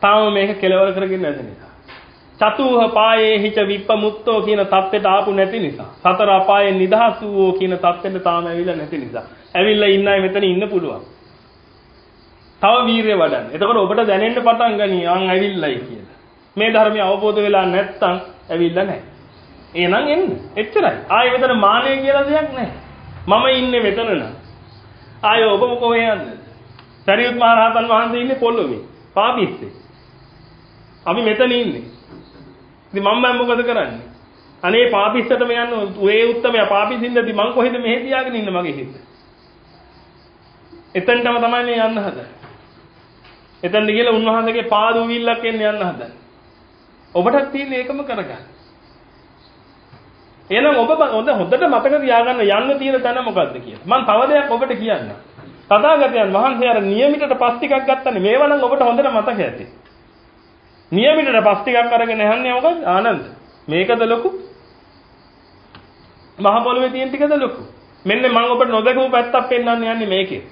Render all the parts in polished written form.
තාම මේක කෙලවර කරගෙන නැති නිසා. චතුහ පායේ හිච විප්පමුත්තෝ කියන தත්ත්වයට ආපු නැති නිසා. සතර අපායෙන් නිදහස් වූ කියන தත්ත්වෙට තාම ඇවිල්ලා නැති නිසා. ඇවිල්ලා ඉන්න අය මෙතන ඉන්න පුළුවන්. තව වීරිය වඩන්න. එතකොට ඔබට දැනෙන්න පටන් ගනී ආන් ඇවිල්ලායි කියලා. මේ ධර්මය අවබෝධ වෙලා නැත්තම් ඇවිල්ලා නැහැ. එහෙනම් එන්න. එච්චරයි. ආයේ මෙතන මානෙ කියලා දෙයක් නැහැ. මම ඉන්නේ මෙතන නම්. ආයේ ඔබ කොහේ යන්නද? සරියුත් මහ රහතන් වහන්සේ ඉන්නේ පොළොවේ. පාපිස්සේ. අපි මෙතන ඉන්නේ. ඉතින් මම මොකද කරන්නේ? අනේ පාපිස්සටම යන්න ඔය උත්තමයා පාපිසින්දදී මං කොහෙද මෙහෙ තියාගෙන ඉන්න මගේ හිත. එතනටම තමයි මේ යන්න හදන්නේ. එතනට ගිහලා උන්වහන්සේගේ පාද උවිල්ලක් එන්න යන්න හදන්නේ. ඔබටත් තියෙන ඒකම කරගන්න. එහෙනම් ඔබ හොඳට මතක තියාගන්න යන්න තියෙන තැන මොකද්ද කියලා. මම තව දෙයක් ඔබට කියන්නම්. තථාගතයන් වහන්සේ අර නියමිතට පස් ටිකක් ගත්තනේ. මේවා නම් ඔබට හොඳට මතක ඇති. නියමිතට පස් ටිකක් අරගෙන යන්නේ මොකද? ආනන්ද. මේකද ලොකු? මහ පොළොවේ තියෙන ටිකද ලොකු? මෙන්න මම ඔබට නොදකපු පැත්තක් පෙන්වන්න යන්නේ මේකේ.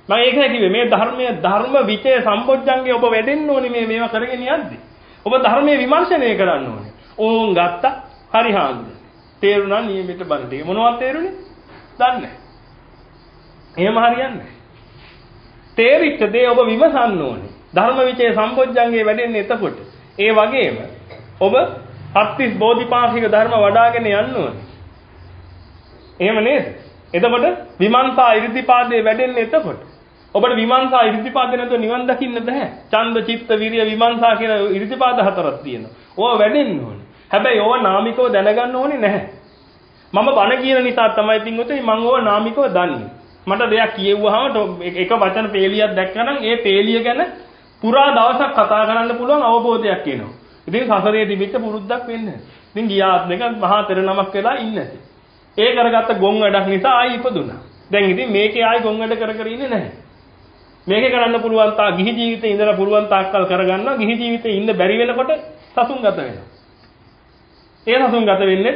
මම ඒකයි කිව්වේ මේ ධර්මයේ ධර්ම විචය සම්පොච්චංගේ ඔබ වැඩෙන්න ඕනේ මේවා කරගෙන යද්දි. ඔබ ධර්මයේ විමර්ශනය කරන්න ඕනේ. ඕන් ගත්තා හරි හාන්ද. තේරුණා නියමිත බණ ටික. මොනවද තේරුනේ? දන්නේ නැහැ. එහෙම හරියන්නේ නැහැ. තේරිච්ච දේ ඔබ විමසන්න ඕනේ. ධර්ම විචේ සම්පොච්චංගේ වැඩෙන්නේ එතකොට. ඒ වගේම ඔබ හත්තිස් බෝධිපාශික ධර්ම වඩාගෙන යන්න ඕනේ. එහෙම නේද? එතකොට විමර්ශා ඉරිදිපාදේ වැඩෙන්නේ එතකොට. ඔබට විමර්ශා ඉරිදිපාදේ නැතුව නිවන් දකින්න බෑ. ඡන්ද චිත්ත විරිය විමර්ශා කියන ඉරිදිපාද හතරක් තියෙනවා. ඕවා වැඩෙන්න ඕනේ. හැබැයි ඕවා නාමිකව දැනගන්න ඕනේ නැහැ. මම බණ කියන නිසා තමයි පින්වතුනි මම ඕවා නාමිකව දන්නේ. මට දෙයක් කියෙව්වහම එක වචන පේලියක් දැක්කනම් ඒ පේලිය ගැන පුරා දවසක් කතා කරන්න පුළුවන් අවබෝධයක් එනවා. ඉතින් සසරේ තිබිච්ච පුරුද්දක් වෙන්නේ. ඉතින් ගියාත් දෙක මහා තෙර නමක් වෙලා ඉන්නේ. ඒ කරගත්ත ගොන් වැඩක් නිසා ආයි ඉපදුනා. දැන් ඉතින් මේකේ ආයි ගොන් වැඩ කර ඉන්නේ නැහැ. මේකේ කරන්න පුළුවන් තා ගිහි ජීවිතේ ඉඳලා පුළුවන් තාක්කල් කරගන්නවා. ගිහි ජීවිතේ ඉන්න බැරි වෙනකොට සසුන්ගත වෙනවා. ඒ සසුන්ගත වෙන්නේ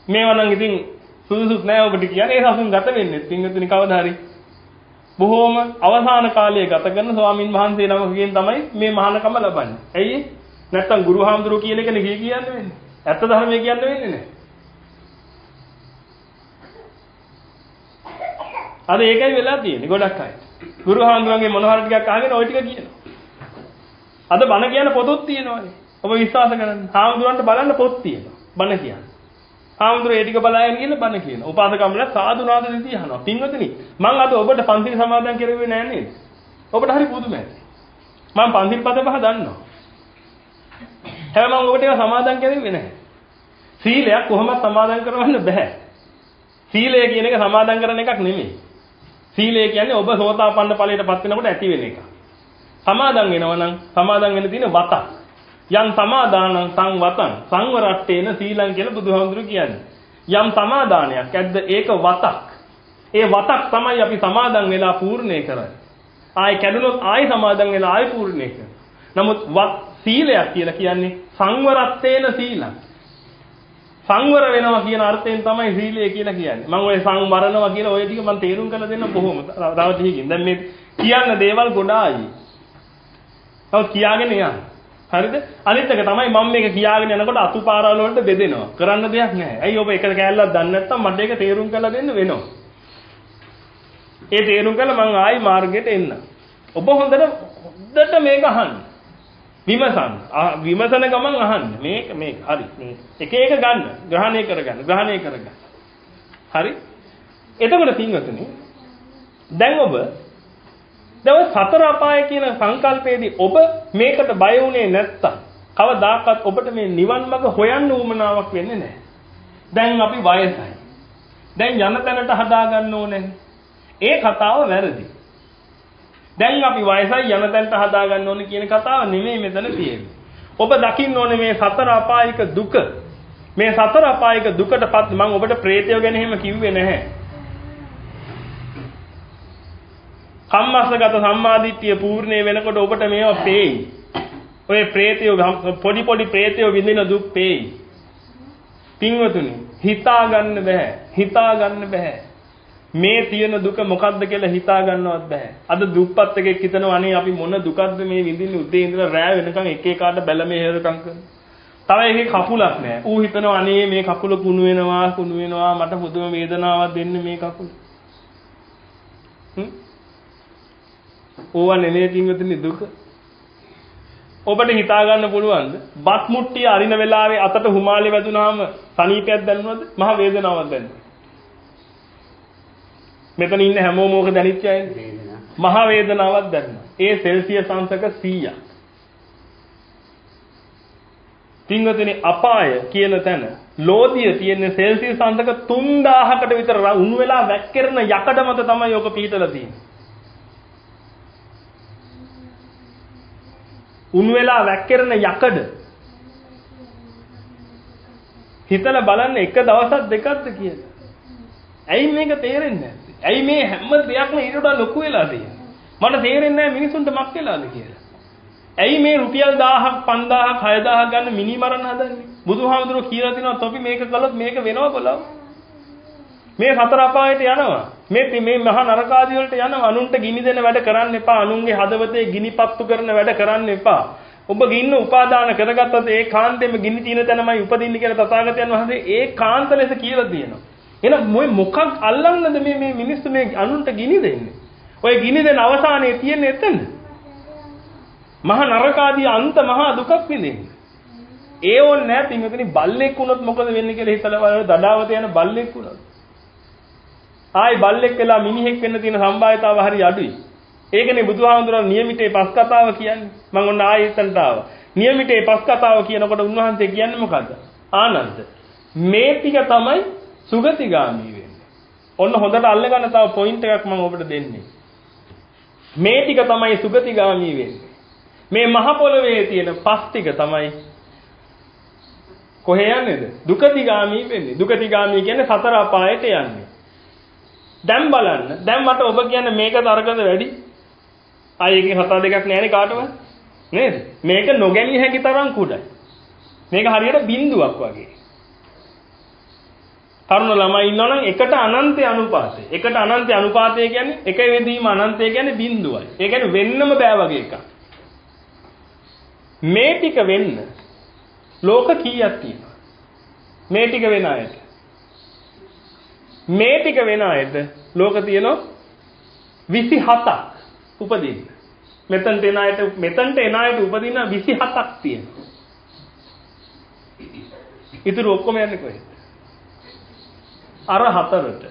මේවා නම් ඉතින් සුදුසුත් නෑ ඔබට කියන්නේ ඒ සසුන්ගත වෙන්නේ. පින්වතුනි කවදා හරි බොහෝම අවසාන කාලයේ ගත කරන ස්වාමින් වහන්සේ නමකගෙන් තමයි මේ මහානකම ලබන්නේ. ඇයි? නැත්තම් ගුරු හාමුදුරුවෝ කියන එකනේ කියන්නේ වෙන්නේ. ඇත්ත ධර්මයේ කියන්න වෙන්නේ නැහැ. අද ඒකයි වෙලා තියෙන්නේ ගොඩක් අය. ගුරු හාමුදුරන්ගේ මොන හරි ටිකක් අහගෙන ওই ටික කියනවා. අද බණ කියන පොතොත් තියෙනවානේ. ඔබ විශ්වාස කරන්න. හාමුදුරන්ට බලන්න පොත් තියෙනවා. බණ කියන්නේ. හාමුදුරුවෝ ඒ ටික බලාගෙන ගිහලා බණ කියනවා. උපාසකම්ල සාදු නාද දෙති අහනවා. පින්වතුනි මම අද ඔබට පන්සිල් සමාදන් කෙරුවේ නෑ නේද? ඔබට හරි පුදුමයි. මම පන්සිල් පද පහ දන්නවා. හැබැයි මම ඔබට ඒවා සමාදන් කෙරුවේ නැහැ. සීලයක් කොහොමද සමාදන් කරවන්න බෑ. සීලය කියන එක සමාදන් කරන එකක් නෙමෙයි. සීලය කියන්නේ ඔබ සෝතාපන්න ඵලයටපත් වෙනකොට ඇති වෙන එක. සමාදන් වෙනවා නම් සමාදන් වෙන්න තියෙන වතක්. යම් සමාදානං සංවතං සංවරට්ඨේන සීලං කියලා බුදුහාමුදුරු කියන්නේ. යම් සමාදානයක් ඇද්ද ඒක වතක්. ඒ වතක් තමයි අපි සමාදන් වෙලා පූර්ණේ කරන්නේ. ආයි කැඩුනොත් ආයි සමාදන් වෙලා ආයි පූර්ණේ කරනවා. නමුත් සීලයක් කියලා කියන්නේ සංවරත්තේන සීලං. සංවර වෙනවා කියන අර්ථයෙන් තමයි සීලය කියලා කියන්නේ. මම ඔය සංවරනවා කියලා ඔය ටික මම තේරුම් කරලා දෙන්න බොහොම තව ටිකකින්. දැන් මේ කියන්න දේවල් ගොඩායි. තව කියාගෙන යන්න. හරිද? අනිත් එක තමයි මම මේක කියාගෙන යනකොට අතුපාරවල වලට බෙදෙනවා. කරන්න දෙයක් නැහැ. ඇයි ඔබ එක කෑල්ලක් දන්නේ නැත්නම් මට ඒක තේරුම් කරලා දෙන්න වෙනවා. ඒ තේරුම් කළා මම ආයි මාර්ගයට එන්න. ඔබ හොඳට මේක අහන්න. විමසන්න. විමසන ගමන් අහන්න. මේක හරි. මේ එක එක ගන්න. ග්‍රහණය කරගන්න. හරි? එතකොට පින්වතුනි දැන් ඔබ සතර අපාය කියන සංකල්පයේදී ඔබ මේකට බය වුණේ නැත්තම් කවදාකවත් ඔබට මේ නිවන් මඟ හොයන්න උවමනාවක් වෙන්නේ නැහැ. දැන් අපි වයසයි. දැන් යන තැනට හදා ගන්න ඕනේ. ඒ කතාව වැරදි. දැන් අපි වයසයි යන තැනට හදා ගන්න ඕනේ කියන කතාව නෙමෙයි මෙතන තියෙන්නේ. ඔබ දකින්න ඕනේ මේ සතර අපායික දුක. මේ සතර අපායික දුකටපත් මම ඔබට ප්‍රේතය ගැන එහෙම කිව්වේ නැහැ. කම්මස්සගත සම්මාදිට්ඨිය පූර්ණේ වෙනකොට ඔබට මේවා පේයි. ඔය ප්‍රේතයෝ පොඩි ප්‍රේතයෝ විඳින දුක් පේයි. පින්වතුනි හිතා ගන්න බෑ. මේ තියෙන දුක මොකක්ද කියලා හිතා ගන්නවත් බෑ. අද දුප්පත් එකෙක් හිතනවා අනේ අපි මොන දුකක්ද මේ විඳින්නේ උදේ ඉඳලා රෑ වෙනකන් එක එකාට බැල මේ හේරකම් කරන. තව එකේ කකුලක් නෑ. ඌ හිතනවා අනේ මේ කකුල කුණු වෙනවා මට පුදුම වේදනාවක් දෙන්නේ මේ කකුල. ඕවා නෙමෙයි කින්වතුනි දුක. ඔබට හිතා ගන්න පුළුවන්ද? බත් මුට්ටිය අරින වෙලාවේ අතට හුමාලේ වැදුනාම සනීපයක් දැනුණාද? මහ වේදනාවක් දැනුණා. මෙතන ඉන්න හැමෝම ඕක දැනෙච්ච අයද? මහ වේදනාවක් දැනුණා. ඒ සෙල්සියස් අංශක 100ක්. පින්වතුනි අපාය කියන තැන ලෝධිය තියෙන සෙල්සියස් අංශක 3000කට විතර උණු වෙලා වැක්කිරෙන යකඩ මත තමයි ඔක පිටලා තියෙන්නේ. උණු වෙලා වැක්කිරෙන යකඩ. හිතලා බලන්න එක දවසක් දෙකක්ද කියලා. ඇයි මේක තේරෙන්නේ නැත්තේ? ඇයි මේ හැම දෙයක්ම ඊට වඩා ලොකු වෙලා තියෙන්නේ? මට තේරෙන්නේ නැහැ මිනිසුන්ට මක් වෙලාද කියලා. ඇයි මේ රුපියල් 1000ක් 5000ක් 6000ක් ගන්න මිනි මරණ හදන්නේ? බුදුහාමුදුරුවෝ කියලා තිනවා තොපි මේක කළොත් මේක වෙනවා බලව. මේ සතර අපායට යනවා. මේ මහා නරක ආදී වලට යනවා. අනුන්ට ගිනි දෙන වැඩ කරන්න එපා. අනුන්ගේ හදවතේ ගිනිපත්තු කරන වැඩ කරන්න එපා. ඔබ ගින්න උපාදාන කරගත්තත් ඒ කාන්තේම ගිනි තින තැනමයි උපදින්නේ කියලා තථාගතයන් වහන්සේ ඒ කාන්ත ලෙස කියලා තියෙනවා. එහෙනම් මොකක් අල්ලන්නද මේ මිනිස්සු මේ අනුන්ට ගිනි දෙන්නේ? ඔය ගිනි දෙන අවසානයේ තියෙන එතන. මහා නරක ආදී අන්ත මහා දුකක් විඳින්නේ. ඒ ඕනේ නැහැ පින්වතුනි බල්ලෙක් වුණොත් මොකද වෙන්නේ කියලා හිතලා බලන්න දඩාවත යන බල්ලෙක් වුණොත්. ආයි බල්ලෙක් වෙලා මිනිහෙක් වෙන්න තියෙන සම්භාවිතාව හරි අඩුයි. ඒකනේ බුදුහාමුදුරන් නියමිතේ පස් කතාව කියන්නේ. මම ඔන්න ආයෙ එතනට ආවා. නියමිතේ පස් කතාව කියනකොට උන්වහන්සේ කියන්නේ මොකද්ද? ආනන්ද මේ ටික තමයි සුගතිගාමී වෙන්නේ. ඔන්න හොඳට අල්ලගන්න තව පොයින්ට් එකක් මම ඔබට දෙන්නේ. මේ ටික තමයි සුගතිගාමී වෙන්නේ. මේ මහ පොළවේ තියෙන පස් ටික තමයි කොහේ යන්නේද? දුකතිගාමී වෙන්නේ. දුකතිගාමී කියන්නේ සතර අපායට යන්නේ. දැන් බලන්න. දැන් මට ඔබ කියන්නේ මේකද අරකද වැඩි? ආයේ එකේ හතර දෙකක් නැහැනේ කාටවත්. නේද? මේක නොගැනිය හැකි තරම් කුඩයි. මේක හරියට බිඳුවක් වගේ. තරුණ ළමයි ඉන්නවනම් එකට අනන්තය අනුපාතය. එකට අනන්තය අනුපාතය කියන්නේ එක වෙදීම අනන්තය කියන්නේ බිඳුවයි. ඒ කියන්නේ වෙන්නම බෑ වගේ එකක්. මේ ටික වෙන්න ලෝක කීයක් තියෙනවා? මේ ටික වෙන අයට. මේ ටික වෙන අයට ලෝක තියෙනවා 27ක් උපදින්න. මෙතනට එන අයට උපදින 27ක් තියෙනවා. ඊටු ඔක්කොම යන්නේ කොහෙද? අර හතරට.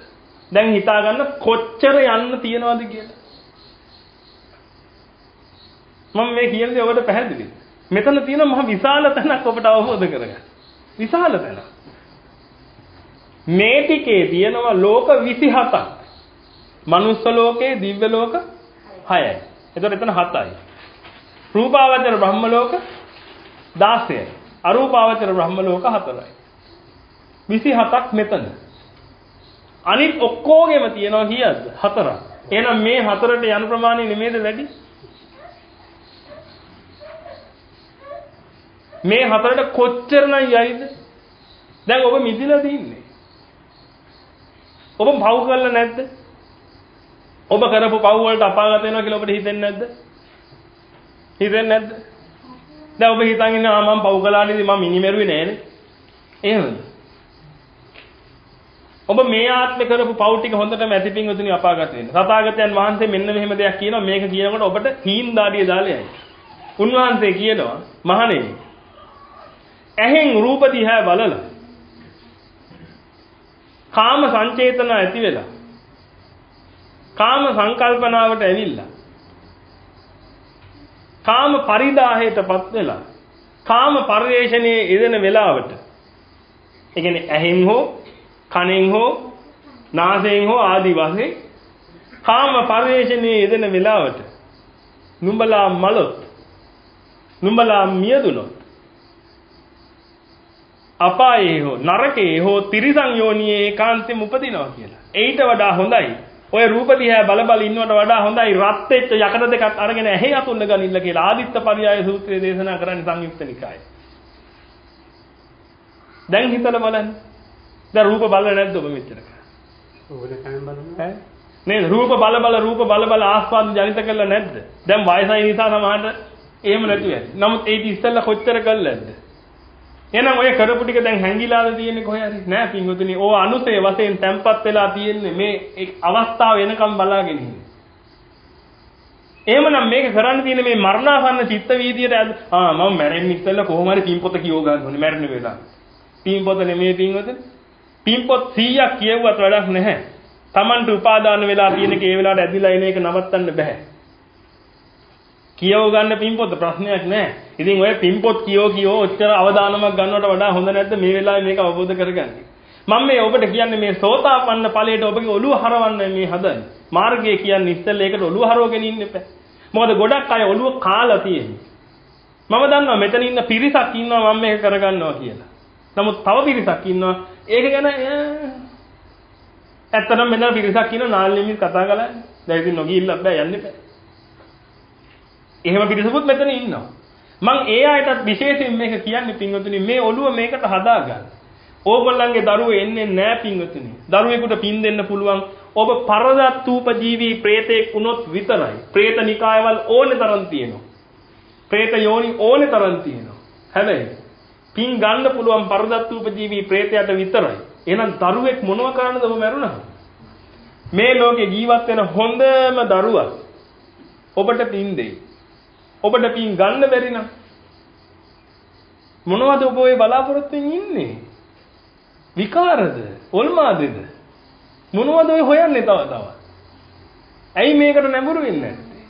දැන් හිතා ගන්න කොච්චර යන්න තියනවද කියලා. මම මේ කියන්නේ ඔබට පැහැදිලිද? මෙතන තියෙන මහ විශාල තැනක් ඔබට අවබෝධ කරගන්න. විශාල තැනක්. මේ ටිකේ තියෙනවා ලෝක 27ක්. මනුස්ස ලෝකේ දිව්‍ය ලෝක 6යි. එතකොට එතන 7යි. රූපාවචර බ්‍රහ්ම ලෝක 16යි. අරූපාවචර බ්‍රහ්ම ලෝක 4යි. 27ක් මෙතන. අනිත් ඔක්කොගෙම තියෙනවා කීයද? 4ක්. එහෙනම් මේ 4ට යන ප්‍රමාණය නෙමෙයිද වැඩි? මේ 4ට කොච්චරනම් යයිද? දැන් ඔබ මිදිලා තින්නේ. ඔබ පව් කරලා නැද්ද? ඔබ කරපු පව් වලට අපාගත වෙනවා කියලා ඔබට හිතෙන්නේ නැද්ද? හිතෙන්නේ නැද්ද? දැන් ඔබ හිතන් ඉන්නේ මම පව් කළානේ මම මිනිමෙරුවේ නෑනේ. එහෙමද? ඔබ මේ ආත්මේ කරපු පව් ටික හොඳටම ඇතිපින් උතුණි අපාගත වෙන්න. තථාගතයන් වහන්සේ මෙන්න මෙහෙම දෙයක් කියනවා මේක කියනකොට ඔබට හීන් දාඩිය දාලා යයි. උන්වහන්සේ කියනවා මහණෙනි ඇහෙන් රූප දිහා බලලා කාම සංචේතන ඇති වෙලා කාම සංකල්පනාවට ඇවිල්ලා කාම පරිදාහයටපත් වෙලා කාම පරිේශණයේ යෙදෙන වෙලාවට ඒ කියන්නේ ඇහෙන් හෝ කනෙන් හෝ නාසයෙන් හෝ ආදි වශයෙන් කාම පරිේශණයේ යෙදෙන වෙලාවට නුඹලා මලොත් නුඹලා මියදුනොත් අපායේ හෝ නරකයේ හෝ තිරිසන් යෝනියේ ඒකාන්තෙම උපදිනවා කියලා. ඊට වඩා හොඳයි. ඔය රූප දිහා බල බල ඉන්නවට වඩා හොඳයි රත් වෙච්ච යකඩ දෙකක් අරගෙන ඇහි අතුල්ල ගනින්න කියලා ආදිත්ත පරියාය සූත්‍රයේ දේශනා කරන්නේ සංයුක්ත නිකායේ. දැන් හිතලා බලන්න. දැන් රූප බලලා නැද්ද ඔබ මෙච්චර? නේද? රූප බල ආස්වාද ජනිත කළා නැද්ද? දැන් වයසයි නිසා සමහරට එහෙම නැතුව ඇති. නමුත් ඒක ඉස්සෙල්ලා කොච්චර කළාද? එහෙනම් ඔය කරපු ටික දැන් හැංගිලාද තියෙන්නේ කොහේ හරි? නෑ පින්වතුනි. ඕ අනුසේ වශයෙන් තැම්පත් වෙලා තියෙන්නේ මේ අවස්ථාව වෙනකම් බලාගෙන ඉන්නේ. එහෙමනම් මේක කරන්න තියෙන්නේ මේ මරණාසන්න චිත්ත වීදියට මම මැරෙන්න ඉස්සෙල්ලා කොහොම හරි පින්පොත කියව ගන්න ඕනේ මැරෙන්න වෙලා. පින්පොත නෙමෙයි පින්වතුනි. පින්පොත් 100ක් කියවුවත් වැඩක් නැහැ. Tamanට උපාදාන වෙලා තියෙන කේ වෙලාවට ඇදිලා එන එක නවත්තන්න බෑ. කියව ගන්න පින්පොත ප්‍රශ්නයක් නැහැ. ඉතින් ඔය පින්පොත් කියෝ ඔච්චර අවදානමක් ගන්නවට වඩා හොඳ නැද්ද මේ වෙලාවේ මේක අවබෝධ කරගන්නේ? මම මේ ඔබට කියන්නේ මේ සෝතාපන්න ඵලයට ඔබගේ ඔළුව හරවන්න මේ හදන්නේ. මාර්ගය කියන්නේ ඉස්සෙල්ලා ඒකට ඔළුව හරවගෙන ඉන්න එපා. මොකද ගොඩක් අය ඔළුව කාලා තියෙන්නේ. මම දන්නවා මෙතන ඉන්න පිරිසක් ඉන්නවා මම මේක කරගන්නවා කියලා. නමුත් තව පිරිසක් ඉන්නවා ඒක ගැන ඇත්තටම මෙතන පිරිසක් ඉන්න නාල්ලිමිත් කතා කරලා දැන් ඉතින් නොගිහිල්ලා බෑ යන්න එපා. එහෙම පිරිසකුත් මෙතන ඉන්නවා. මම ඒ අයටත් විශේෂයෙන් මේක කියන්නේ පින්වතුනි මේ ඔළුව මේකට හදාගන්න. ඕගොල්ලන්ගේ දරුවෝ එන්නේ නැහැ පින්වතුනි. දරුවෙකුට පින් දෙන්න පුළුවන් ඔබ පරදත්තූපජීවී ප්‍රේතෙක් වුණොත් විතරයි. ප්‍රේත නිකායවල ඕනේ තරම් තියෙනවා. ප්‍රේත යෝනි ඕනේ තරම් තියෙනවා. හැබැයි පින් ගන්න පුළුවන් පරදත්තූපජීවී ප්‍රේතයට විතරයි. එහෙනම් දරුවෙක් මොනව කරන්නද ඔබ මැරුණා? මේ ලෝකේ ජීවත් වෙන හොඳම දරුවා ඔබට පින් දෙයි. ඔබට පින් ගන්න බැරි නම් මොනවද ඔබ ඔය බලාපොරොත්තුෙන් ඉන්නේ? විකාරද? ඔල්මාදද? මොනවද ඔය හොයන්නේ තව? ඇයි මේකට නැඹුරු වෙන්නේ නැත්තේ?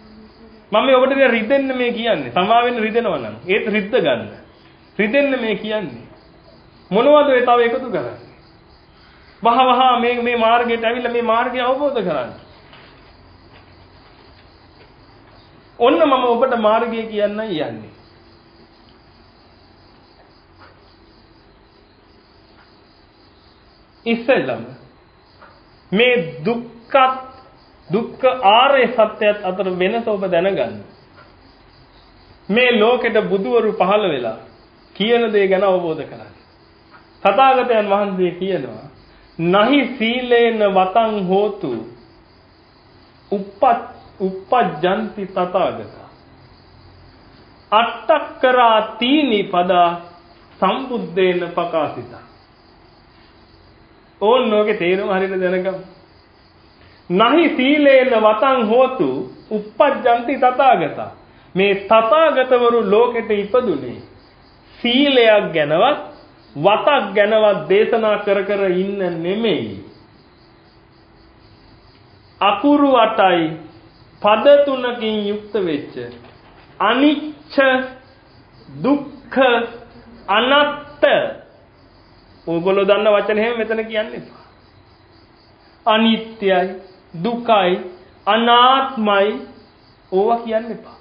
මම මේ ඔබට රිදෙන්න මේ කියන්නේ. සමා වෙන්න රිදෙනවා නම් ඒත් රිද්ද ගන්න. රිදෙන්න මේ කියන්නේ. මොනවද ඔය තව එකතු කරන්නේ? වහ මේ මාර්ගයට ඇවිල්ලා මේ මාර්ගය අවබෝධ කරගන්න. ඔන්න මම ඔබට මාර්ගය කියන්න යන්නේ. ඉස්සෙල්ලම මේ දුක්ඛ ආර්ය සත්‍යයත් අතර වෙනස ඔබ දැනගන්න. මේ ලෝකෙට බුදුවරු පහළ වෙලා කියන දේ ගැන අවබෝධ කරගන්න. තථාගතයන් වහන්සේ කියනවා නහි සීලේන වතං හෝතු uppajjanti tathagata අට්ඨක්කරා තීනි පදා සම්බුද්දේන පකාසිතා. ඕනෝගේ තේරුම හරියට දැනගමු. නහි සීලේන වතං හෝතු uppajjanti tathagata. මේ තථාගතවරු ලෝකෙට ඉපදුනේ සීලයක් ගැනවත් වතක් ගැනවත් දේශනා කර ඉන්න නෙමෙයි. අකුරු 8යි පද 3කින් යුක්ත වෙච්ච අනිච්ච දුක්ඛ අනාත්ත ඕගොල්ලෝ දන්න වචන හැම මෙතන කියන්නේ. අනිත්‍යයි දුකයි අනාත්මයි ඕවා කියන්න එපා.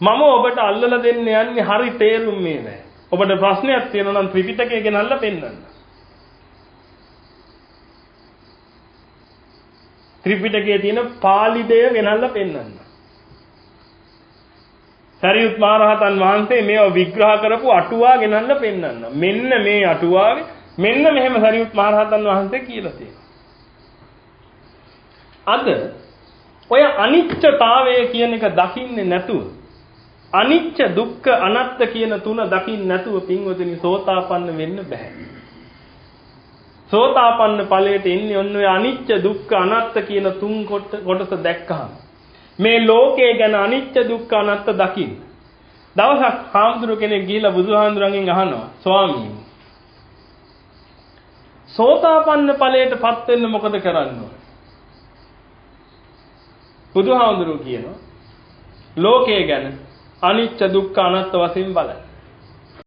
මම ඔබට අල්ලලා දෙන්න යන්නේ හරි තේරුම් මේ නෑ. ඔබට ප්‍රශ්නයක් තියෙනවා නම් ත්‍රිපිටකය ගෙනල්ලා පෙන්නන්න. ත්‍රිපිටකයේ තියෙන පාලි දෙය ගෙනල්ලා පෙන්නන්න. සරියුත් මහ රහතන් වහන්සේ මේව විග්‍රහ කරපු අටුවා ගෙනල්ලා පෙන්නන්න. මෙන්න මේ අටුවාවේ මෙන්න මෙහෙම සරියුත් මහ රහතන් වහන්සේ කියලා තියෙනවා. අද ඔය අනිත්‍යතාවය කියන එක දකින්නේ නැතුව අනිච්ච දුක්ඛ අනාත්ත කියන තුන දකින්න නැතුව පින්වතුනි සෝතාපන්න වෙන්න බෑ. සෝතාපන්න ඵලයට එන්නේ ඔන්න ඔය අනිච්ච දුක්ඛ අනාත්ත කියන තුන් කොටස දැක්කහම මේ ලෝකේ ගැන අනිච්ච දුක්ඛ අනාත්ත දකින්න. දවසක් හාමුදුරු කෙනෙක් ගිහිල්ලා බුදුහාමුදුරන්ගෙන් අහනවා ස්වාමීනි සෝතාපන්න ඵලයටපත් වෙන්න මොකද කරන්න ඕන? බුදුහාමුදුරු කියනවා ලෝකයේ ගැන අනිච්ච දුක්ඛ අනාත්ත වශයෙන් බලන්න.